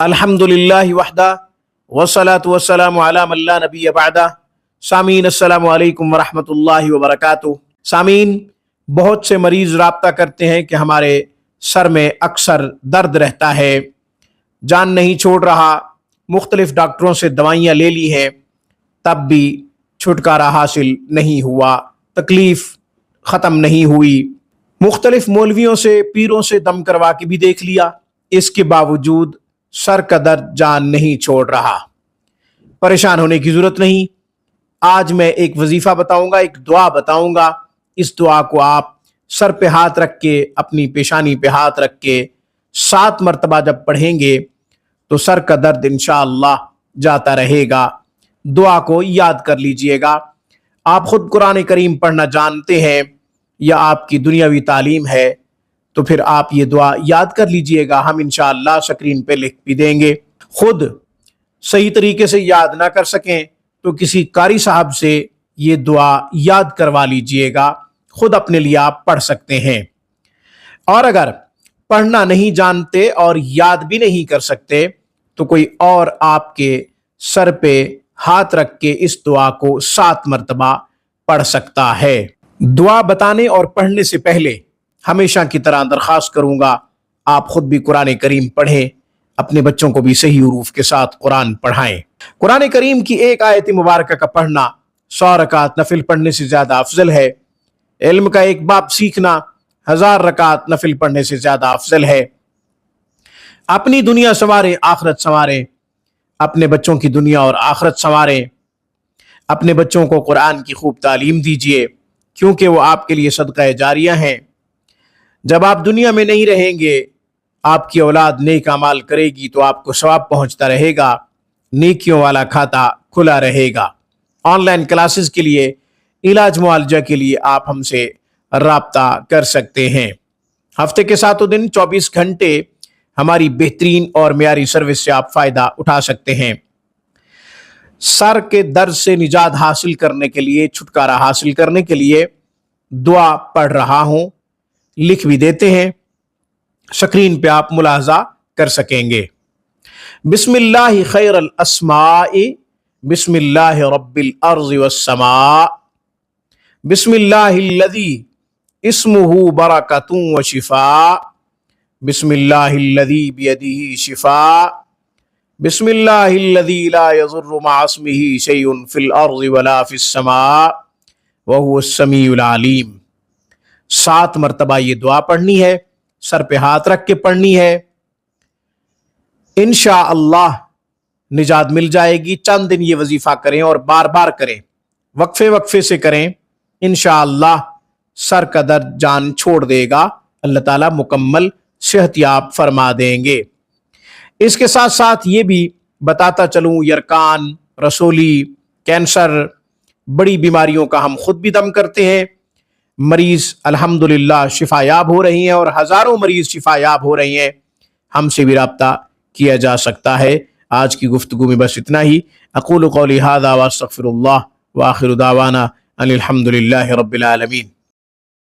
الحمدللہ وحدہ والصلاة والسلام علی من لا نبی بعدہ۔ سامعین السلام علیکم ورحمۃ اللہ وبرکاتہ۔ سامعین، بہت سے مریض رابطہ کرتے ہیں کہ ہمارے سر میں اکثر درد رہتا ہے، جان نہیں چھوڑ رہا، مختلف ڈاکٹروں سے دوائیاں لے لی ہیں، تب بھی چھٹکارا حاصل نہیں ہوا، تکلیف ختم نہیں ہوئی، مختلف مولویوں سے پیروں سے دم کروا کے بھی دیکھ لیا، اس کے باوجود سر کا درد جان نہیں چھوڑ رہا۔ پریشان ہونے کی ضرورت نہیں۔ آج میں ایک وظیفہ بتاؤں گا، ایک دعا بتاؤں گا۔ اس دعا کو آپ سر پہ ہاتھ رکھ کے، اپنی پیشانی پہ ہاتھ رکھ کے 7 مرتبہ جب پڑھیں گے تو سر کا درد انشاءاللہ جاتا رہے گا۔ دعا کو یاد کر لیجئے گا۔ آپ خود قرآن کریم پڑھنا جانتے ہیں یا آپ کی دنیاوی تعلیم ہے تو پھر آپ یہ دعا یاد کر لیجئے گا، ہم انشاءاللہ اسکرین پہ لکھ بھی دیں گے۔ خود صحیح طریقے سے یاد نہ کر سکیں تو کسی قاری صاحب سے یہ دعا یاد کروا لیجئے گا، خود اپنے لیے آپ پڑھ سکتے ہیں۔ اور اگر پڑھنا نہیں جانتے اور یاد بھی نہیں کر سکتے تو کوئی اور آپ کے سر پہ ہاتھ رکھ کے اس دعا کو 7 مرتبہ پڑھ سکتا ہے۔ دعا بتانے اور پڑھنے سے پہلے ہمیشہ کی طرح درخواست کروں گا آپ خود بھی قرآن کریم پڑھیں، اپنے بچوں کو بھی صحیح حروف کے ساتھ قرآن پڑھائیں۔ قرآن کریم کی ایک آیت مبارکہ کا پڑھنا 100 رکعت نفل پڑھنے سے زیادہ افضل ہے۔ علم کا ایک باب سیکھنا 1000 رکعت نفل پڑھنے سے زیادہ افضل ہے۔ اپنی دنیا سنواریں، آخرت سنواریں، اپنے بچوں کی دنیا اور آخرت سنواریں۔ اپنے بچوں کو قرآن کی خوب تعلیم دیجیے کیونکہ وہ آپ کے لیے صدقہ جاریہ ہیں۔ جب آپ دنیا میں نہیں رہیں گے، آپ کی اولاد نیک اعمال کرے گی تو آپ کو ثواب پہنچتا رہے گا، نیکیوں والا کھاتا کھلا رہے گا۔ آن لائن کلاسز کے لیے، علاج معالجہ کے لیے آپ ہم سے رابطہ کر سکتے ہیں۔ ہفتے کے 7 دن 24 گھنٹے ہماری بہترین اور معیاری سروس سے آپ فائدہ اٹھا سکتے ہیں۔ سر کے درد سے نجات حاصل کرنے کے لیے، چھٹکارا حاصل کرنے کے لیے دعا پڑھ رہا ہوں، لکھ بھی دیتے ہیں، سکرین پہ آپ ملاحظہ کر سکیں گے۔ بسم اللہ خیر الاسماء، بسم اللہ رب الارض والسماء، بسم اللہ الذی اسمہ برکۃ وشفاء، بسم اللہ الذی بیدہ شفاء، بسم اللہ الذی لا یضر مع اسمہ شیء فی الارض ولا فی السماء وہو السمیع العلیم۔ 7 مرتبہ یہ دعا پڑھنی ہے، سر پہ ہاتھ رکھ کے پڑھنی ہے، انشاءاللہ نجات مل جائے گی۔ چند دن یہ وظیفہ کریں اور بار بار کریں، وقفے وقفے سے کریں، انشاءاللہ سر کا درد جان چھوڑ دے گا، اللہ تعالیٰ مکمل صحت یاب فرما دیں گے۔ اس کے ساتھ ساتھ یہ بھی بتاتا چلوں، یرکان، رسولی، کینسر، بڑی بیماریوں کا ہم خود بھی دم کرتے ہیں۔ مریض الحمدللہ شفا یاب ہو رہی ہیں اور ہزاروں مریض شفا یاب ہو رہی ہیں۔ ہم سے بھی رابطہ کیا جا سکتا ہے۔ آج کی گفتگو میں بس اتنا ہی۔ اقول قولی ھذا واستغفر اللہ وآخر دعوانا ان الحمدللہ رب العالمین۔